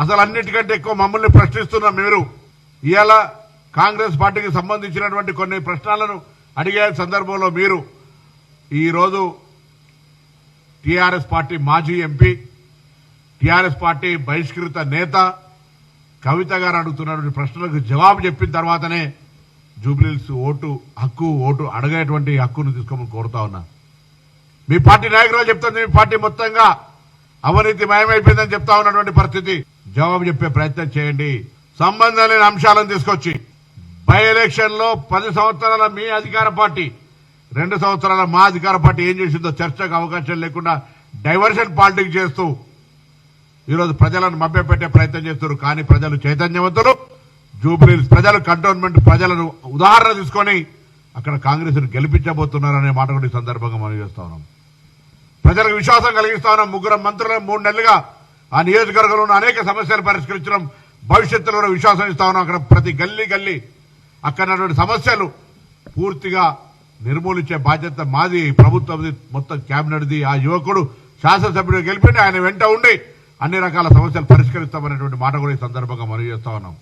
అసలు అన్నిటికంటే ఎక్కువ మమ్మల్ని ప్రశ్నిస్తున్న మీరు ఇవాళ కాంగ్రెస్ పార్టీకి సంబంధించినటువంటి కొన్ని ప్రశ్నలను అడిగే సందర్భంలో మీరు ఈరోజు టీఆర్ఎస్ పార్టీ మాజీ ఎంపీ టీఆర్ఎస్ పార్టీ బహిష్కృత నేత కవిత గారు అడుగుతున్నటువంటి ప్రశ్నలకు జవాబు చెప్పిన తర్వాతనే జూబ్లీహిల్స్ ఓటు అడిగేటువంటి హక్కును తీసుకోమని కోరుతా ఉన్నా. మీ పార్టీ నాయకురాలు చెప్తుంది మీ పార్టీ మొత్తంగా అవినీతి మయమైపోయిందని చెప్తా ఉన్నటువంటి పరిస్థితి. జవాబు చెప్పే ప్రయత్నం చేయండి. సంబంధం లేని అంశాలను తీసుకొచ్చి బై ఎలక్షన్ లో 10 సంవత్సరాల మీ అధికార పార్టీ 2 సంవత్సరాల మా అధికార పార్టీ ఏం చేసిందో చర్చకు అవకాశం లేకుండా డైవర్షన్ పాలిటిక్స్ చేస్తూ ఈరోజు ప్రజలను మభ్యపెట్టే ప్రయత్నం చేస్తున్నారు. కానీ ప్రజలు చైతన్యవంతులు. జూబ్లీహిల్స్ ప్రజలు కంటోన్మెంట్ ప్రజలను ఉదాహరణ తీసుకొని అక్కడ కాంగ్రెస్ ను గెలిపించబోతున్నారనే మాట కూడా ఈ సందర్భంగా మనం చేస్తా ఉన్నాం. ప్రజలకు విశ్వాసం కలిగిస్తా ఉన్నాం. 3 మంత్రులు 3 నెలలుగా ఆ నియోజకవర్గంలో ఉన్న అనేక సమస్యలు పరిష్కరించడం, భవిష్యత్తులో కూడా విశ్వాసం ఇస్తా ఉన్నాం. అక్కడ ప్రతి గల్లీ అక్కడ సమస్యలు పూర్తిగా నిర్మూలించే బాధ్యత మాది, ప్రభుత్వం మొత్తం కేబినెట్ది. ఆ యువకుడు శాసనసభ్యుడు గెలిపిండి ఆయన వెంట ఉండి అన్ని రకాల సమస్యలు పరిష్కరిస్తామనేటువంటి మాట కూడా ఈ సందర్భంగా మనం చేస్తా ఉన్నాం.